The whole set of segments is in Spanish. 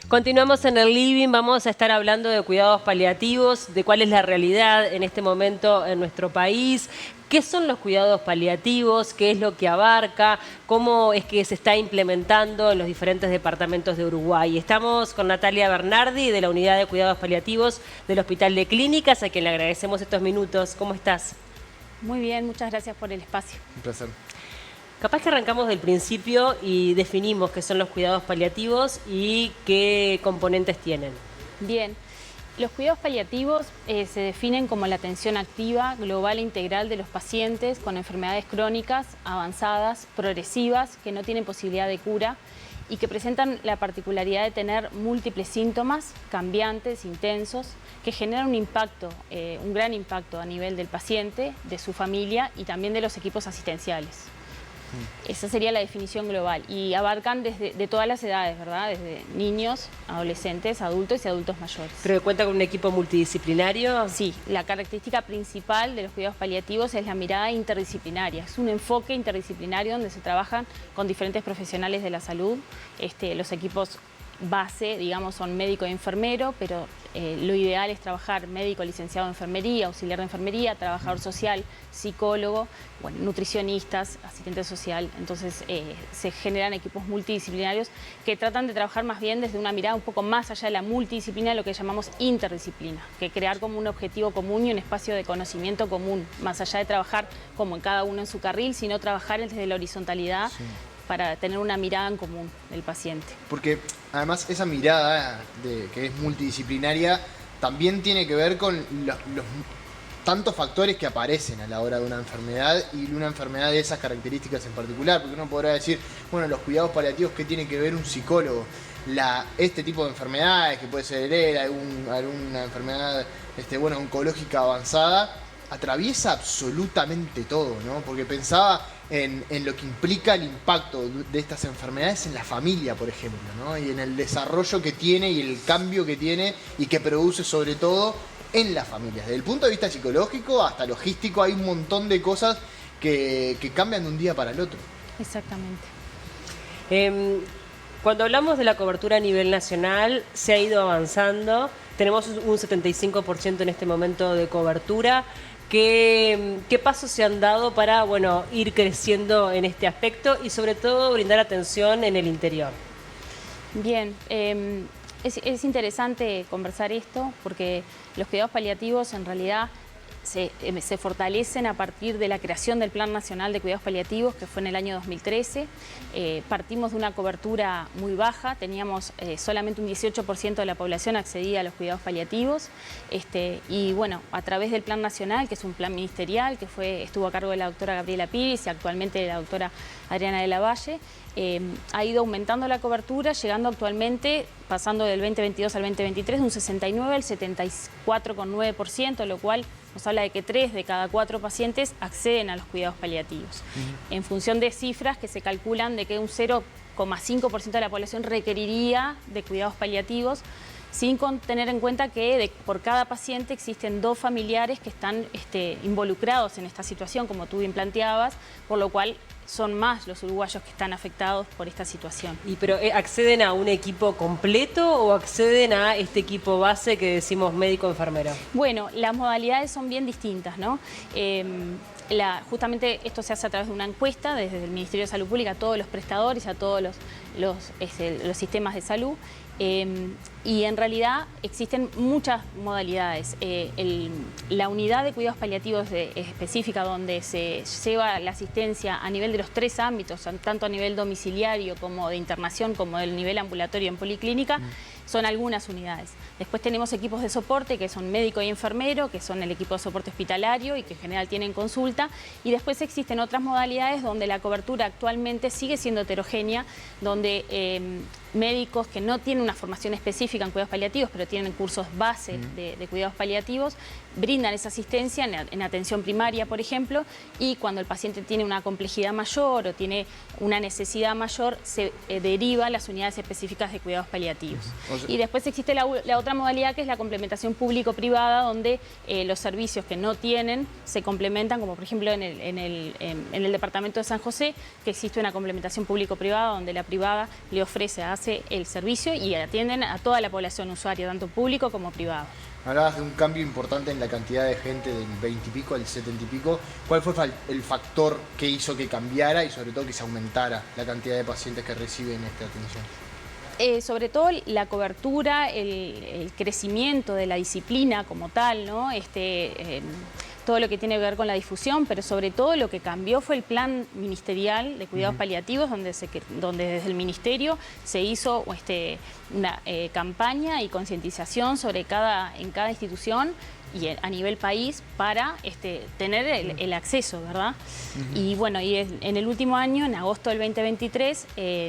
Continuamos en el living, vamos a estar hablando de cuidados paliativos, de cuál es la realidad en este momento en nuestro país, qué son los cuidados paliativos, qué es lo que abarca, cómo es que se está implementando en los diferentes departamentos de Uruguay. Estamos con Natalia Bernardi de la Unidad de Cuidados Paliativos del Hospital de Clínicas, a quien le agradecemos estos minutos. ¿Cómo estás? Muy bien, muchas gracias por el espacio. Un placer. Capaz que arrancamos del principio y definimos qué son los cuidados paliativos y qué componentes tienen. Bien, los cuidados paliativos se definen como la atención activa, global e integral de los pacientes con enfermedades crónicas, avanzadas, progresivas, que no tienen posibilidad de cura y que presentan la particularidad de tener múltiples síntomas cambiantes, intensos, que generan un impacto, un gran impacto a nivel del paciente, de su familia y también de los equipos asistenciales. Esa sería la definición global y abarcan de todas las edades, ¿verdad? Desde niños, adolescentes, adultos y adultos mayores. ¿Pero cuenta con un equipo multidisciplinario? Sí, la característica principal de los cuidados paliativos es la mirada interdisciplinaria. Es un enfoque interdisciplinario donde se trabajan con diferentes profesionales de la salud. Los equipos base, digamos, son médico y enfermero, pero lo ideal es trabajar médico, licenciado en enfermería, auxiliar de enfermería, trabajador social, psicólogo, bueno, nutricionistas, asistente social. Entonces se generan equipos multidisciplinarios que tratan de trabajar más bien desde una mirada un poco más allá de la multidisciplina, lo que llamamos interdisciplina, que crear como un objetivo común y un espacio de conocimiento común, más allá de trabajar como en cada uno en su carril, sino trabajar desde la horizontalidad. Sí. Para tener una mirada en común del paciente. Porque además esa mirada que es multidisciplinaria también tiene que ver con los tantos factores que aparecen a la hora de una enfermedad y una enfermedad de esas características en particular, porque uno podrá decir, bueno, los cuidados paliativos, ¿qué tiene que ver un psicólogo? Este tipo de enfermedades, que puede ser alguna enfermedad oncológica avanzada, atraviesa absolutamente todo, ¿no? Porque pensaba en lo que implica el impacto de estas enfermedades en la familia, por ejemplo, ¿no? Y en el desarrollo que tiene y el cambio que tiene y que produce sobre todo en las familias. Desde el punto de vista psicológico hasta logístico hay un montón de cosas que cambian de un día para el otro. Exactamente. Cuando hablamos de la cobertura a nivel nacional, se ha ido avanzando. Tenemos un 75% en este momento de cobertura. ¿Qué pasos se han dado para ir creciendo en este aspecto y sobre todo brindar atención en el interior? Bien, es interesante conversar esto porque los cuidados paliativos en realidad se fortalecen a partir de la creación del Plan Nacional de Cuidados Paliativos, que fue en el año 2013. Partimos de una cobertura muy baja, teníamos solamente un 18% de la población accedía a los cuidados paliativos. Y bueno, a través del Plan Nacional, que es un plan ministerial, que estuvo a cargo de la doctora Gabriela Pires y actualmente de la doctora Adriana de la Valle, ha ido aumentando la cobertura, llegando actualmente, pasando del 2022 al 2023, de un 69 al 74,9%, lo cual nos habla de que 3 de cada 4 pacientes acceden a los cuidados paliativos. En función de cifras que se calculan de que un 0,5% de la población requeriría de cuidados paliativos, sin tener en cuenta que por cada paciente existen 2 familiares que están involucrados en esta situación, como tú bien planteabas, por lo cual son más los uruguayos que están afectados por esta situación. ¿Pero acceden a un equipo completo o acceden a este equipo base que decimos médico-enfermero? Bueno, las modalidades son bien distintas, ¿no? Justamente esto se hace a través de una encuesta desde el Ministerio de Salud Pública a todos los prestadores, a todos los sistemas de salud. Y en realidad existen muchas modalidades. La unidad de cuidados paliativos específica, donde se lleva la asistencia a nivel de los 3 ámbitos, tanto a nivel domiciliario como de internación, como del nivel ambulatorio en policlínica, son algunas unidades. Después tenemos equipos de soporte, que son médico y enfermero, que son el equipo de soporte hospitalario y que en general tienen consulta. Y después existen otras modalidades donde la cobertura actualmente sigue siendo heterogénea, donde médicos que no tienen una formación específica en cuidados paliativos, pero tienen cursos base de cuidados paliativos, brindan esa asistencia en atención primaria, por ejemplo, y cuando el paciente tiene una complejidad mayor o tiene una necesidad mayor, se deriva a las unidades específicas de cuidados paliativos. Y después existe la otra modalidad, que es la complementación público-privada, donde los servicios que no tienen se complementan, como por ejemplo en el departamento de San José, que existe una complementación público-privada, donde la privada le ofrece a hace el servicio y atienden a toda la población usuaria, tanto público como privado. Hablabas de un cambio importante en la cantidad de gente del 20 y pico al 70 y pico. ¿Cuál fue el factor que hizo que cambiara y sobre todo que se aumentara la cantidad de pacientes que reciben esta atención? Sobre todo la cobertura, el crecimiento de la disciplina como tal, ¿no? Todo lo que tiene que ver con la difusión, pero sobre todo lo que cambió fue el plan ministerial de cuidados paliativos, donde desde el ministerio se hizo una campaña y concientización en cada institución y a nivel país para tener el acceso, ¿verdad? Y bueno, y en el último año, en agosto del 2023,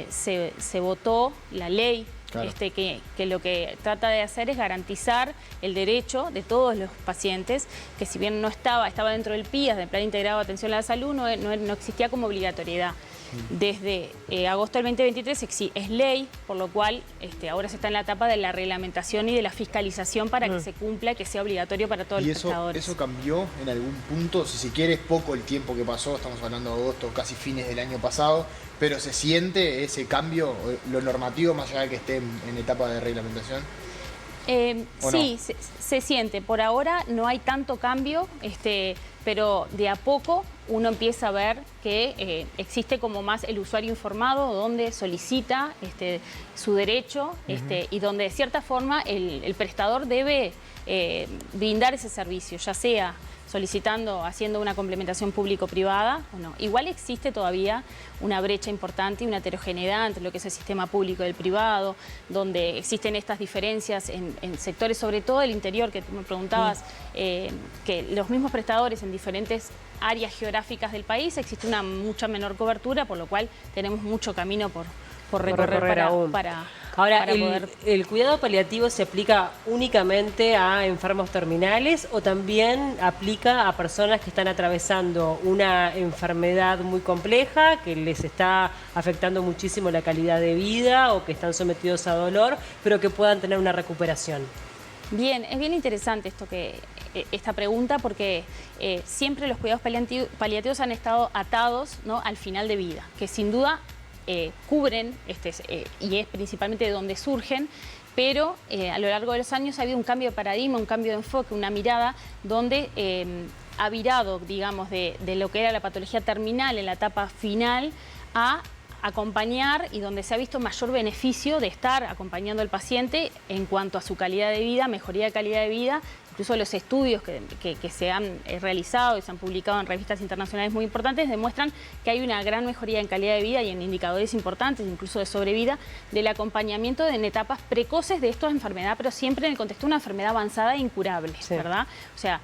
se votó la ley. Claro. Que lo que trata de hacer es garantizar el derecho de todos los pacientes, que si bien estaba dentro del PIAS, del Plan Integrado de Atención a la Salud, no existía como obligatoriedad. Desde agosto del 2023 es ley, por lo cual ahora se está en la etapa de la reglamentación y de la fiscalización para que se cumpla, que sea obligatorio para todos los prestadores. ¿Eso cambió en algún punto? Si se quiere, es poco el tiempo que pasó, estamos hablando de agosto, casi fines del año pasado, pero ¿se siente ese cambio, lo normativo, más allá de que esté en etapa de reglamentación? Sí, no? se siente. Por ahora no hay tanto cambio, pero de a poco uno empieza a ver que existe como más el usuario informado, donde solicita su derecho y donde de cierta forma el prestador debe brindar ese servicio, ya sea haciendo una complementación público-privada o no. Igual existe todavía una brecha importante y una heterogeneidad entre lo que es el sistema público y el privado, donde existen estas diferencias en sectores, sobre todo del interior, que tú me preguntabas, que los mismos prestadores en diferentes áreas geográficas del país existe una mucha menor cobertura, por lo cual tenemos mucho camino por recorrer para Ahora, poder... ¿el cuidado paliativo se aplica únicamente a enfermos terminales o también aplica a personas que están atravesando una enfermedad muy compleja, que les está afectando muchísimo la calidad de vida o que están sometidos a dolor, pero que puedan tener una recuperación? Bien, es bien interesante esta pregunta porque siempre los cuidados paliativos han estado atados, ¿no?, al final de vida, que sin duda cubren, y es principalmente de donde surgen, pero a lo largo de los años ha habido un cambio de paradigma, un cambio de enfoque, una mirada donde ha virado, digamos, de lo que era la patología terminal en la etapa final a acompañar, y donde se ha visto mayor beneficio de estar acompañando al paciente en cuanto a su calidad de vida, mejoría de calidad de vida. Incluso los estudios que se han realizado y se han publicado en revistas internacionales muy importantes demuestran que hay una gran mejoría en calidad de vida y en indicadores importantes, incluso de sobrevida, del acompañamiento en etapas precoces de esta enfermedad, pero siempre en el contexto de una enfermedad avanzada e incurable, sí, ¿verdad? O sea,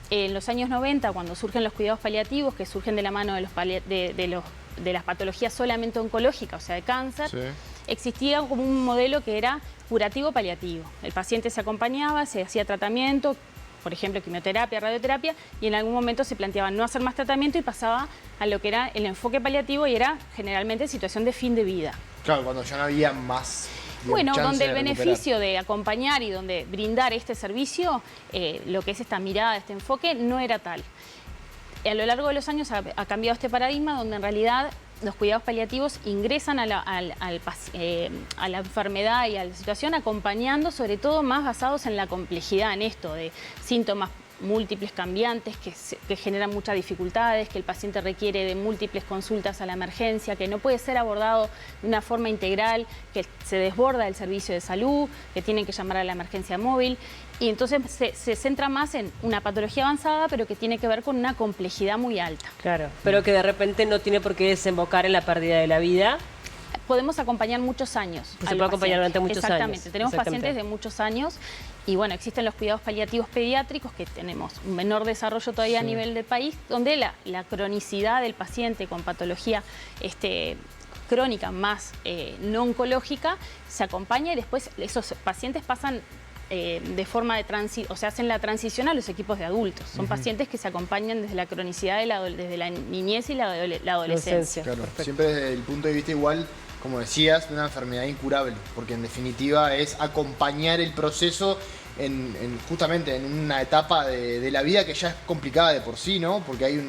en los años 90, cuando surgen los cuidados paliativos, que surgen de la mano de las patologías solamente oncológicas, o sea, de cáncer, sí, existía como un modelo que era curativo paliativo. El paciente se acompañaba, se hacía tratamiento, por ejemplo, quimioterapia, radioterapia, y en algún momento se planteaba no hacer más tratamiento y pasaba a lo que era el enfoque paliativo, y era generalmente situación de fin de vida. Claro, cuando ya no había más... Bueno, donde el beneficio de acompañar y donde brindar este servicio, lo que es esta mirada, este enfoque, no era tal. A lo largo de los años ha cambiado este paradigma, donde en realidad los cuidados paliativos ingresan a la enfermedad y a la situación acompañando, sobre todo más basados en la complejidad, en esto de síntomas múltiples, cambiantes, que generan muchas dificultades, que el paciente requiere de múltiples consultas a la emergencia, que no puede ser abordado de una forma integral, que se desborda el servicio de salud, que tienen que llamar a la emergencia móvil. Y entonces se centra más en una patología avanzada, pero que tiene que ver con una complejidad muy alta. Claro, pero que de repente no tiene por qué desembocar en la pérdida de la vida. Podemos acompañar muchos años. Se puede acompañar durante muchos años. Exactamente, tenemos pacientes de muchos años y bueno, existen los cuidados paliativos pediátricos, que tenemos un menor desarrollo todavía, sí, a nivel del país, donde la cronicidad del paciente con patología crónica más no oncológica se acompaña, y después esos pacientes pasan de forma de o sea, hacen la transición a los equipos de adultos. Son pacientes que se acompañan desde la cronicidad desde la niñez y la adolescencia. Claro, siempre desde el punto de vista igual, como decías, de una enfermedad incurable, porque en definitiva es acompañar el proceso justamente en una etapa de la vida que ya es complicada de por sí, ¿no? Porque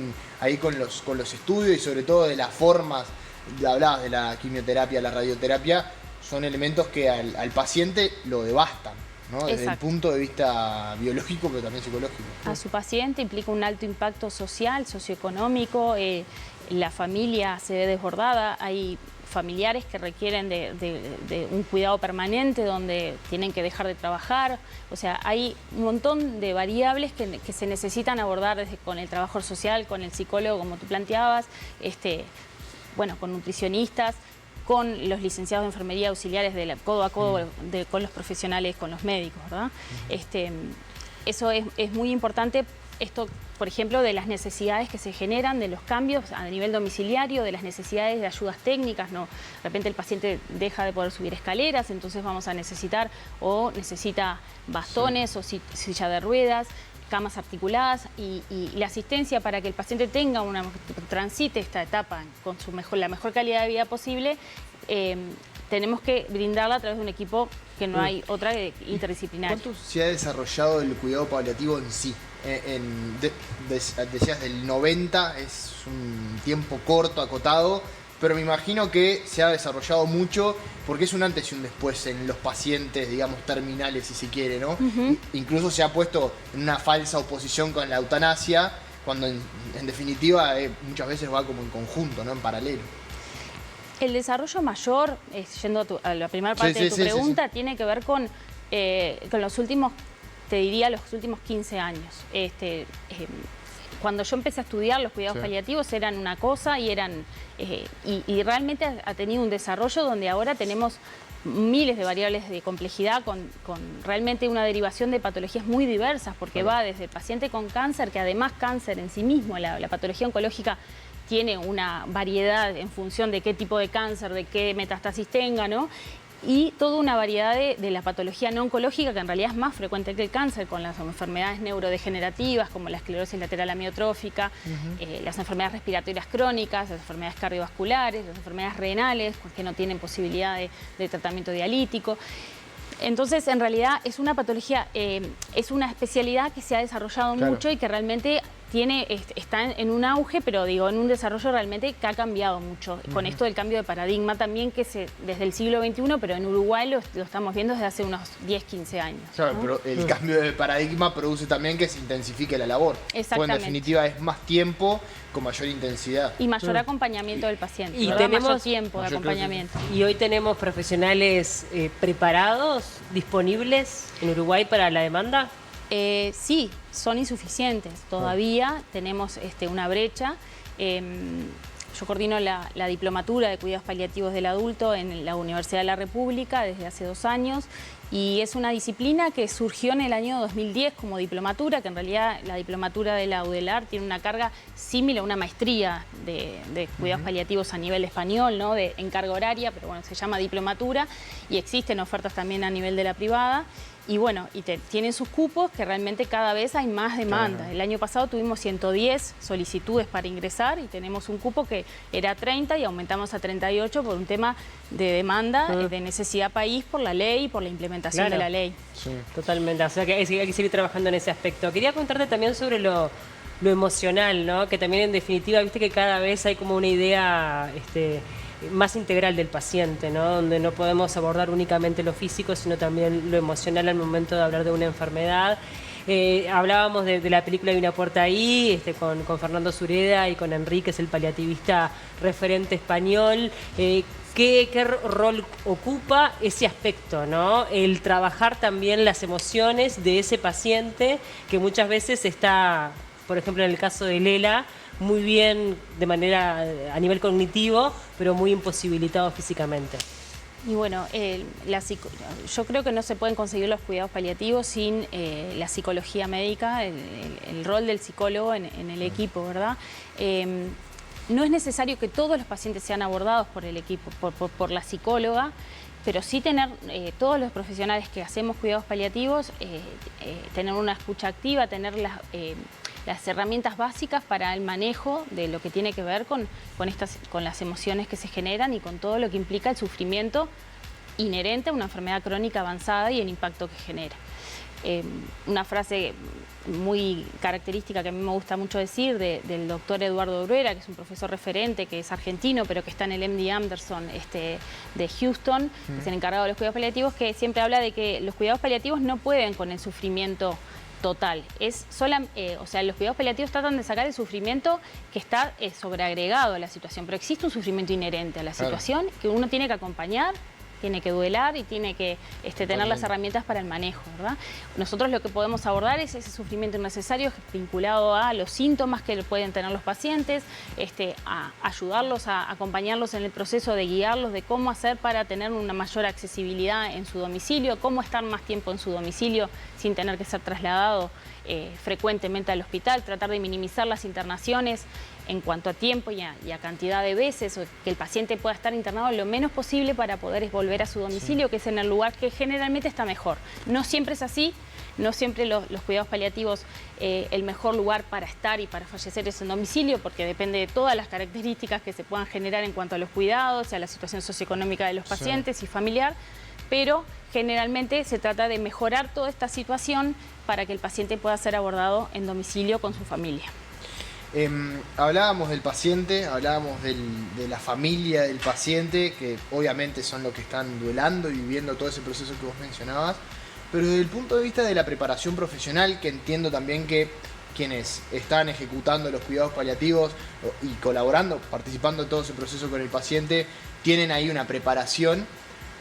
ahí con los estudios y sobre todo de las formas, hablabas de la quimioterapia, la radioterapia, son elementos que al paciente lo devastan, ¿no? Desde el Exacto. punto de vista biológico, pero también psicológico. A su paciente implica un alto impacto social, socioeconómico, la familia se ve desbordada, hay familiares que requieren de un cuidado permanente donde tienen que dejar de trabajar, o sea, hay un montón de variables que se necesitan abordar con el trabajador social, con el psicólogo, como tú planteabas, bueno, con nutricionistas, con los licenciados de enfermería auxiliares codo a codo con los profesionales, con los médicos, ¿verdad? Eso es muy importante, esto, por ejemplo, de las necesidades que se generan, de los cambios a nivel domiciliario, de las necesidades de ayudas técnicas, ¿no? De repente el paciente deja de poder subir escaleras, entonces vamos a necesitar o necesita bastones o silla de ruedas, camas articuladas y la asistencia para que el paciente transite esta etapa con la mejor calidad de vida posible, tenemos que brindarla a través de un equipo que no hay otra interdisciplinaria. ¿Cuánto se ha desarrollado el cuidado paliativo en sí? Decías del 90, es un tiempo corto, acotado, pero me imagino que se ha desarrollado mucho porque es un antes y un después en los pacientes, digamos, terminales, si se quiere, ¿no? Incluso se ha puesto en una falsa oposición con la eutanasia, cuando en definitiva muchas veces va como en conjunto, ¿no? En paralelo. El desarrollo mayor, yendo a la primera parte de tu pregunta, tiene que ver con los últimos, te diría, los últimos 15 años. Cuando yo empecé a estudiar, los cuidados paliativos eran una cosa y realmente ha tenido un desarrollo donde ahora tenemos miles de variables de complejidad con realmente una derivación de patologías muy diversas, porque va desde el paciente con cáncer, que además cáncer en sí mismo, la patología oncológica tiene una variedad en función de qué tipo de cáncer, de qué metástasis tenga, ¿no? Y toda una variedad de la patología no oncológica, que en realidad es más frecuente que el cáncer, con las enfermedades neurodegenerativas, como la esclerosis lateral amiotrófica, las enfermedades respiratorias crónicas, las enfermedades cardiovasculares, las enfermedades renales, que no tienen posibilidad de tratamiento dialítico. Entonces, en realidad, es una patología, es una especialidad que se ha desarrollado mucho y que realmente está en un auge, pero digo, en un desarrollo realmente que ha cambiado mucho. Con esto del cambio de paradigma también, desde el siglo XXI, pero en Uruguay lo estamos viendo desde hace unos 10, 15 años. Claro, ¿no? pero el cambio de paradigma produce también que se intensifique la labor. Exactamente. Pues en definitiva es más tiempo con mayor intensidad. Y mayor acompañamiento del paciente. Y ¿verdad? tenemos mayor tiempo de mayor acompañamiento. Y hoy tenemos profesionales preparados, disponibles en Uruguay para la demanda. Sí, son insuficientes. Todavía tenemos una brecha. Yo coordino la diplomatura de cuidados paliativos del adulto en la Universidad de la República desde hace 2 años y es una disciplina que surgió en el año 2010 como diplomatura, que en realidad la diplomatura de la UDELAR tiene una carga similar a una maestría de cuidados paliativos a nivel español, ¿no? En carga horaria, pero bueno, se llama diplomatura y existen ofertas también a nivel de la privada. Y bueno, tienen sus cupos que realmente cada vez hay más demanda. Claro. El año pasado tuvimos 110 solicitudes para ingresar y tenemos un cupo que era 30 y aumentamos a 38 por un tema de demanda, de necesidad país por la ley y por la implementación de la ley. Sí, totalmente. O sea que hay que seguir trabajando en ese aspecto. Quería contarte también sobre lo emocional, ¿no? Que también en definitiva, viste que cada vez hay como una idea más integral del paciente, ¿no? Donde no podemos abordar únicamente lo físico, sino también lo emocional al momento de hablar de una enfermedad. Hablábamos de la película Hay una puerta ahí, con Fernando Sureda y con Enrique, es el paliativista referente español. ¿Qué rol ocupa ese aspecto, ¿no? El trabajar también las emociones de ese paciente que muchas veces está, por ejemplo, en el caso de Lela, muy bien de manera a nivel cognitivo, pero muy imposibilitado físicamente. Y bueno, yo creo que no se pueden conseguir los cuidados paliativos sin la psicología médica, el rol del psicólogo en el equipo, ¿verdad? No es necesario que todos los pacientes sean abordados por el equipo, por la psicóloga, pero sí tener todos los profesionales que hacemos cuidados paliativos, tener una escucha activa, tener las herramientas básicas para el manejo de lo que tiene que ver con las emociones que se generan y con todo lo que implica el sufrimiento inherente a una enfermedad crónica avanzada y el impacto que genera. Una frase muy característica que a mí me gusta mucho decir del doctor Eduardo Bruera, que es un profesor referente, que es argentino, pero que está en el MD Anderson de Houston, que es el encargado de los cuidados paliativos, que siempre habla de que los cuidados paliativos no pueden con el sufrimiento total. O sea, los cuidados paliativos tratan de sacar el sufrimiento que está sobreagregado a la situación, pero existe un sufrimiento inherente a la situación que uno tiene que acompañar, tiene que duelar y tiene que tener las herramientas para el manejo, ¿verdad? Nosotros lo que podemos abordar es ese sufrimiento innecesario vinculado a los síntomas que pueden tener los pacientes, a ayudarlos, a acompañarlos en el proceso de guiarlos, de cómo hacer para tener una mayor accesibilidad en su domicilio, cómo estar más tiempo en su domicilio sin tener que ser trasladado frecuentemente al hospital, tratar de minimizar las internaciones en cuanto a tiempo y a cantidad de veces, o que el paciente pueda estar internado lo menos posible para poder volver a su domicilio, que es en el lugar que generalmente está mejor. No siempre es así, no siempre los cuidados paliativos, el mejor lugar para estar y para fallecer es en domicilio, porque depende de todas las características que se puedan generar en cuanto a los cuidados, a la situación socioeconómica de los pacientes y familiar, pero generalmente se trata de mejorar toda esta situación para que el paciente pueda ser abordado en domicilio con su familia. Hablábamos del paciente, hablábamos de la familia del paciente, que obviamente son los que están duelando y viviendo todo ese proceso que vos mencionabas, pero desde el punto de vista de la preparación profesional, que entiendo también que quienes están ejecutando los cuidados paliativos y colaborando, participando en todo ese proceso con el paciente, tienen ahí una preparación.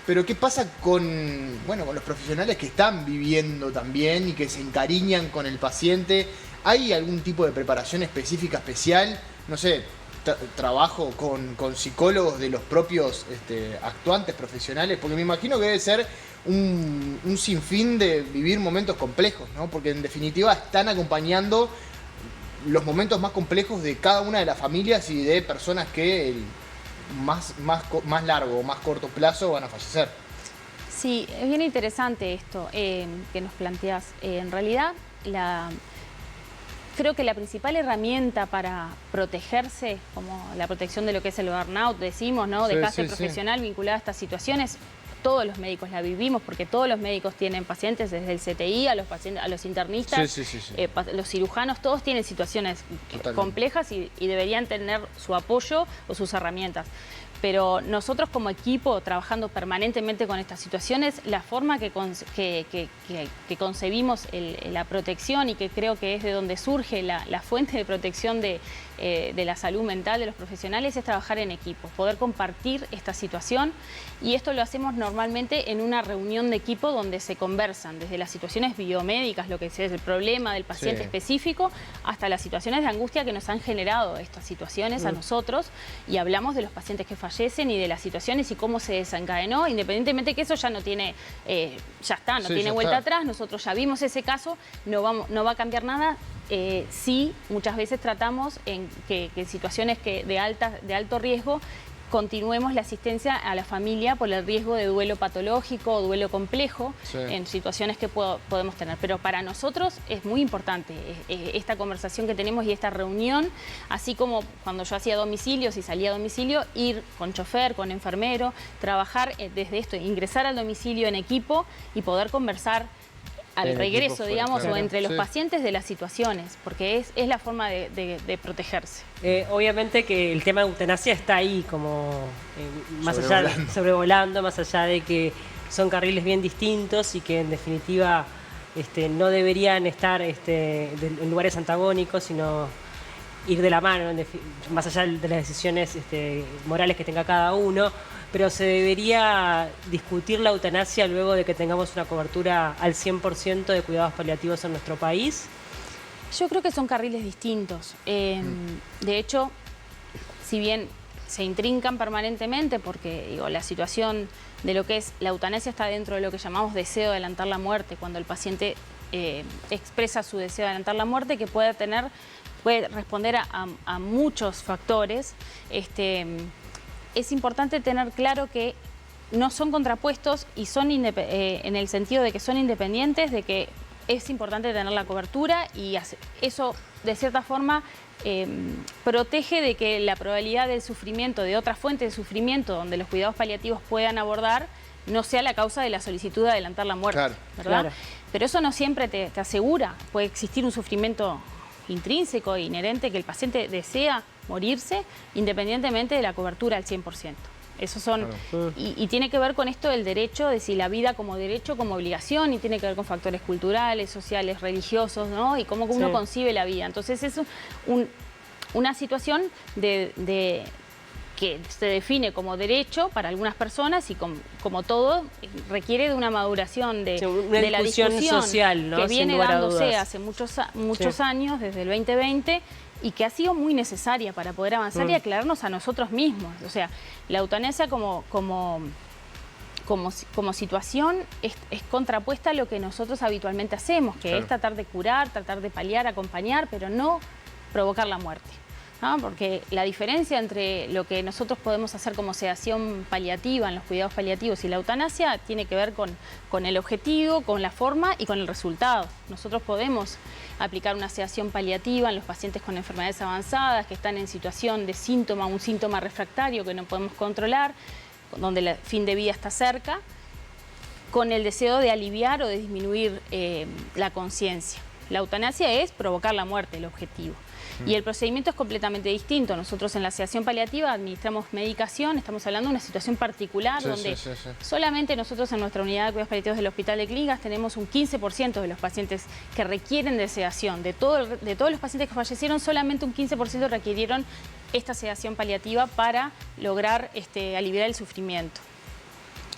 Pero ¿qué pasa con los profesionales que están viviendo también y que se encariñan con el paciente? ¿Hay algún tipo de preparación específica, especial? No sé, trabajo con psicólogos de los propios actuantes profesionales, porque me imagino que debe ser un sinfín de vivir momentos complejos, ¿no? Porque en definitiva están acompañando los momentos más complejos de cada una de las familias y de personas que más largo o más corto plazo van a fallecer. Sí, es bien interesante esto que nos planteás. En realidad, creo que la principal herramienta para protegerse, como la protección de lo que es el burnout, decimos, ¿no? De clase profesional vinculada a estas situaciones, todos los médicos la vivimos, porque todos los médicos tienen pacientes, desde el CTI a los internistas, los cirujanos, todos tienen situaciones complejas y deberían tener su apoyo o sus herramientas. Pero nosotros como equipo, trabajando permanentemente con estas situaciones, la forma que concebimos la protección, y que creo que es de donde surge la fuente de protección de la salud mental de los profesionales, es trabajar en equipo, poder compartir esta situación, y esto lo hacemos normalmente en una reunión de equipo donde se conversan desde las situaciones biomédicas, lo que es el problema del paciente específico, hasta las situaciones de angustia que nos han generado estas situaciones a nosotros, y hablamos de los pacientes que fallecen y de las situaciones y cómo se desencadenó, independientemente que eso ya no tiene, ya está, no tiene vuelta atrás. Nosotros ya vimos ese caso, no va a cambiar nada. Sí, muchas veces tratamos en que en situaciones de alto riesgo continuemos la asistencia a la familia por el riesgo de duelo patológico o duelo complejo en situaciones que podemos tener. Pero para nosotros es muy importante esta conversación que tenemos y esta reunión, así como cuando yo hacía domicilios y salía a domicilio, ir con chofer, con enfermero, trabajar desde esto, ingresar al domicilio en equipo y poder conversar al regreso, digamos, o entre los pacientes de las situaciones, porque es la forma de protegerse. Obviamente que el tema de eutanasia está ahí, como más allá, sobrevolando, más allá de que son carriles bien distintos y que en definitiva no deberían estar en lugares antagónicos, sino ir de la mano, más allá de las decisiones morales que tenga cada uno. Pero se debería discutir la eutanasia luego de que tengamos una cobertura al 100% de cuidados paliativos en nuestro país. Yo creo que son carriles distintos. De hecho, si bien se intrincan permanentemente, porque digo, la situación de lo que es la eutanasia está dentro de lo que llamamos deseo de adelantar la muerte, cuando el paciente expresa su deseo de adelantar la muerte, que puede responder a muchos factores. Es importante tener claro que no son contrapuestos y son en el sentido de que son independientes, de que es importante tener la cobertura, y eso de cierta forma protege de que la probabilidad del sufrimiento, de otra fuente de sufrimiento donde los cuidados paliativos puedan abordar, no sea la causa de la solicitud de adelantar la muerte, Claro, ¿verdad? claro. Pero eso no siempre te asegura. Puede existir un sufrimiento intrínseco e inherente que el paciente desea morirse independientemente de la cobertura al 100%. Esos son, Claro. y tiene que ver con esto del derecho, de si la vida como derecho, como obligación, y tiene que ver con factores culturales, sociales, religiosos, ¿no? Y cómo uno Sí. concibe la vida. Entonces es una situación de que se define como derecho para algunas personas y como todo requiere de una maduración de, Sí, una de la discusión discusión social, ¿no? que Sin viene lugar a dándose dudas. hace muchos Sí. años, desde el 2020, y que ha sido muy necesaria para poder avanzar y aclararnos a nosotros mismos. O sea, la eutanasia como situación es contrapuesta a lo que nosotros habitualmente hacemos, que Claro. es tratar de curar, tratar de paliar, acompañar, pero no provocar la muerte, ¿no? Porque la diferencia entre lo que nosotros podemos hacer como sedación paliativa en los cuidados paliativos y la eutanasia tiene que ver con el objetivo, con la forma y con el resultado. Nosotros podemos aplicar una sedación paliativa en los pacientes con enfermedades avanzadas que están en situación de síntoma, un síntoma refractario que no podemos controlar, donde el fin de vida está cerca, con el deseo de aliviar o de disminuir la conciencia. La eutanasia es provocar la muerte, el objetivo. Y el procedimiento es completamente distinto. Nosotros en la sedación paliativa administramos medicación, estamos hablando de una situación particular Sí, donde sí, sí, sí. solamente nosotros en nuestra unidad de cuidados paliativos del Hospital de Clínicas tenemos un 15% de los pacientes que requieren de sedación. De todos los pacientes que fallecieron, solamente un 15% requirieron esta sedación paliativa para lograr aliviar el sufrimiento.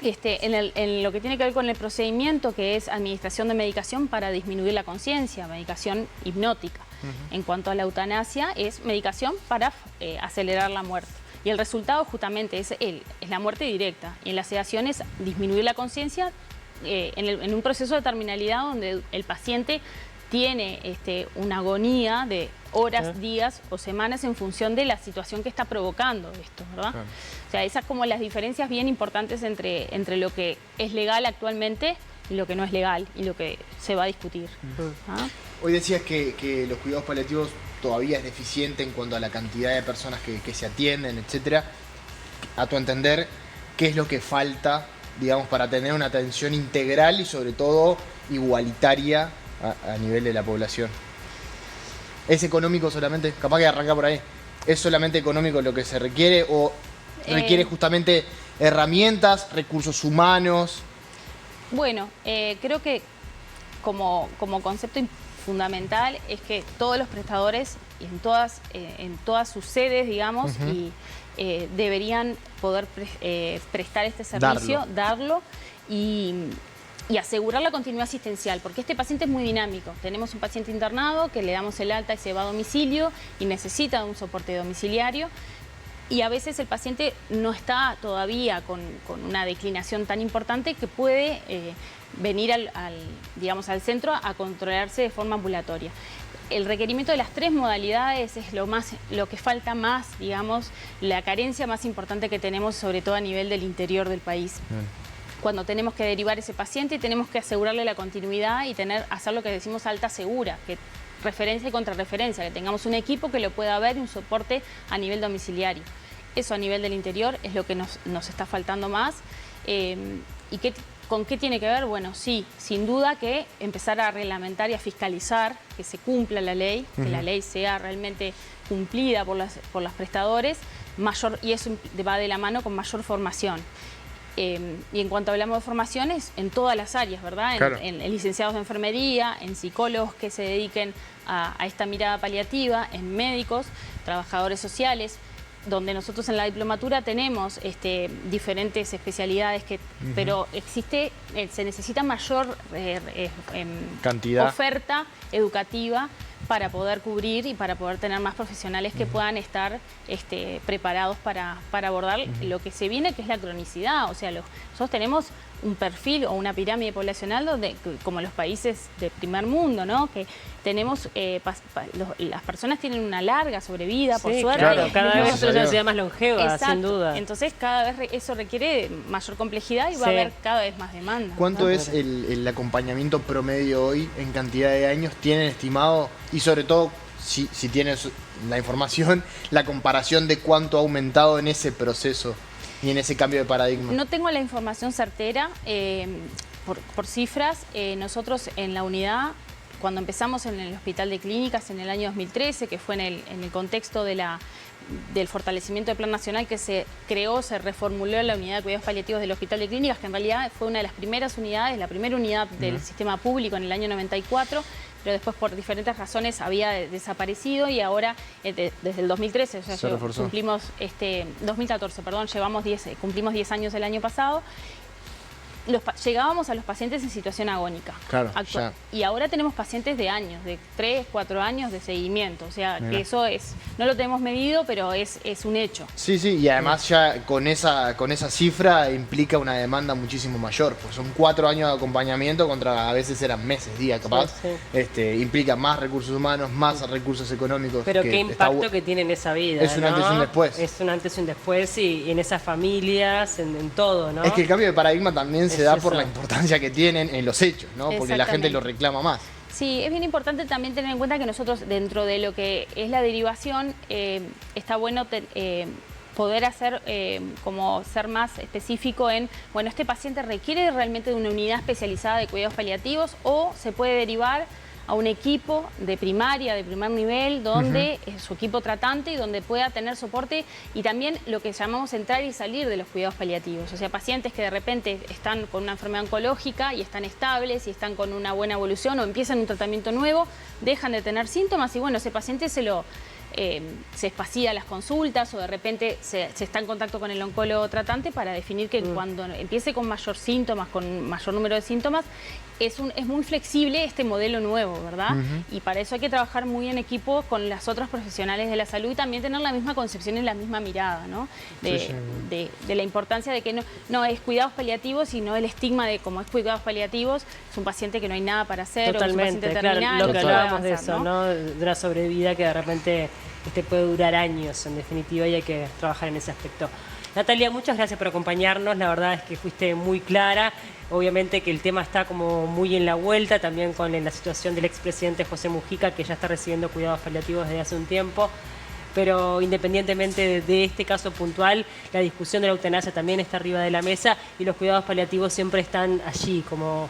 En lo que tiene que ver con el procedimiento, que es administración de medicación para disminuir la conciencia, medicación hipnótica. En cuanto a la eutanasia, es medicación para acelerar la muerte. Y el resultado justamente es la muerte directa. Y en la sedación es disminuir la conciencia en un proceso de terminalidad donde el paciente tiene una agonía de horas, días o semanas en función de la situación que está provocando esto, ¿verdad? Claro. O sea, esas como las diferencias bien importantes entre lo que es legal actualmente y lo que no es legal y lo que se va a discutir. ¿Ah? Hoy decías que los cuidados paliativos todavía es deficiente en cuanto a la cantidad de personas que se atienden, etcétera. A tu entender, ¿qué es lo que falta, digamos, para tener una atención integral y sobre todo igualitaria a nivel de la población? ¿Es económico solamente? Capaz que arranca por ahí. ¿Es solamente económico lo que se requiere o requiere justamente herramientas, recursos humanos? Bueno, creo que como concepto fundamental es que todos los prestadores en todas sus sedes, digamos, deberían poder prestar este servicio, darlo y asegurar la continuidad asistencial, porque este paciente es muy dinámico. Tenemos un paciente internado que le damos el alta y se va a domicilio y necesita un soporte domiciliario. Y a veces el paciente no está todavía con una declinación tan importante que puede venir al centro a controlarse de forma ambulatoria. El requerimiento de las 3 modalidades es lo que falta más, digamos, la carencia más importante que tenemos, sobre todo a nivel del interior del país. Cuando tenemos que derivar ese paciente y tenemos que asegurarle la continuidad y hacer lo que decimos alta segura, que referencia y contrarreferencia, que tengamos un equipo que lo pueda ver y un soporte a nivel domiciliario. Eso a nivel del interior es lo que nos está faltando más. ¿Y con qué tiene que ver? Bueno, sí, sin duda que empezar a reglamentar y a fiscalizar, que se cumpla la ley, que la ley sea realmente cumplida por los prestadores, y eso va de la mano con mayor formación. Y en cuanto hablamos de formaciones, en todas las áreas, ¿verdad? Claro. En licenciados de enfermería, en psicólogos que se dediquen a esta mirada paliativa, en médicos, trabajadores sociales, donde nosotros en la diplomatura tenemos diferentes especialidades, pero se necesita mayor Cantidad. oferta educativa para poder cubrir y para poder tener más profesionales que puedan estar preparados para abordar lo que se viene, que es la cronicidad. O sea, nosotros tenemos un perfil o una pirámide poblacional donde, como los países de primer mundo, ¿no? Que tenemos, las personas tienen una larga sobrevida, por Sí, suerte. claro, cada vez Gracias a es una Dios. sociedad más longeva, Exacto. sin duda. Entonces cada vez eso requiere mayor complejidad y va a Sí. haber cada vez más demanda. ¿Cuánto ¿no? es el acompañamiento promedio hoy en cantidad de años tienen estimado? Y sobre todo, si tienes la información, la comparación de cuánto ha aumentado en ese proceso. ni en ese cambio de paradigma? No tengo la información certera por cifras. Nosotros en la unidad, cuando empezamos en el Hospital de Clínicas en el año 2013, que fue en el contexto del fortalecimiento del Plan Nacional que se creó, se reformuló la unidad de cuidados paliativos del Hospital de Clínicas, que en realidad fue una de las primeras unidades, la primera unidad del sistema público en el año 94, pero después por diferentes razones había desaparecido y ahora desde el 2013, o sea, cumplimos 2014, perdón, cumplimos 10 años el año pasado. Llegábamos a los pacientes en situación agónica. Claro, y ahora tenemos pacientes de años, de 3, 4 años de seguimiento. O sea, que eso no lo tenemos medido, pero es un hecho. Sí, sí, y además ya con esa cifra implica una demanda muchísimo mayor. Pues son 4 años de acompañamiento contra a veces eran meses, días capaz. Sí. Implica más recursos humanos, más recursos económicos. Pero qué impacto que tiene en esa vida. Es un antes y un después. Es un antes y un después y en esas familias, en todo, ¿no? Es que el cambio de paradigma también se da por la importancia que tienen en los hechos, ¿no? Porque la gente lo reclama más. Sí, es bien importante también tener en cuenta que nosotros, dentro de lo que es la derivación, está bueno poder hacer, como ser más específico en, bueno, este paciente requiere realmente de una unidad especializada de cuidados paliativos o se puede derivar a un equipo de primaria, de primer nivel, donde es su equipo tratante y donde pueda tener soporte y también lo que llamamos entrar y salir de los cuidados paliativos. O sea, pacientes que de repente están con una enfermedad oncológica y están estables y están con una buena evolución o empiezan un tratamiento nuevo, dejan de tener síntomas y bueno, ese paciente se espacía las consultas o de repente se está en contacto con el oncólogo tratante para definir que cuando empiece con mayor síntomas, con mayor número de síntomas, es muy flexible este modelo nuevo, ¿verdad? Y para eso hay que trabajar muy en equipo con las otras profesionales de la salud y también tener la misma concepción y la misma mirada, ¿no? De la importancia de que no es cuidados paliativos, sino el estigma de como es cuidados paliativos, es un paciente que no hay nada para hacer. Totalmente, o es un paciente terminal, claro, lo que hablábamos de hacer, eso, ¿no? De una sobrevida que de repente puede durar años, en definitiva, y hay que trabajar en ese aspecto. Natalia, muchas gracias por acompañarnos, la verdad es que fuiste muy clara, obviamente que el tema está como muy en la vuelta, también con la situación del expresidente José Mujica, que ya está recibiendo cuidados paliativos desde hace un tiempo, pero independientemente de este caso puntual, la discusión de la eutanasia también está arriba de la mesa y los cuidados paliativos siempre están allí, como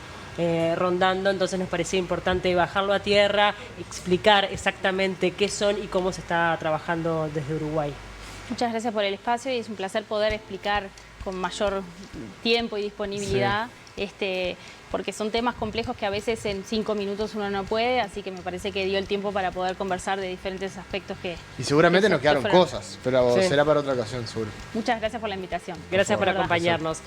rondando, entonces nos parecía importante bajarlo a tierra, explicar exactamente qué son y cómo se está trabajando desde Uruguay. Muchas gracias por el espacio y es un placer poder explicar con mayor tiempo y disponibilidad, porque son temas complejos que a veces en 5 minutos uno no puede, así que me parece que dio el tiempo para poder conversar de diferentes aspectos que... Y seguramente nos quedaron cosas, pero será para otra ocasión, seguro. Muchas gracias por la invitación. Gracias por acompañarnos.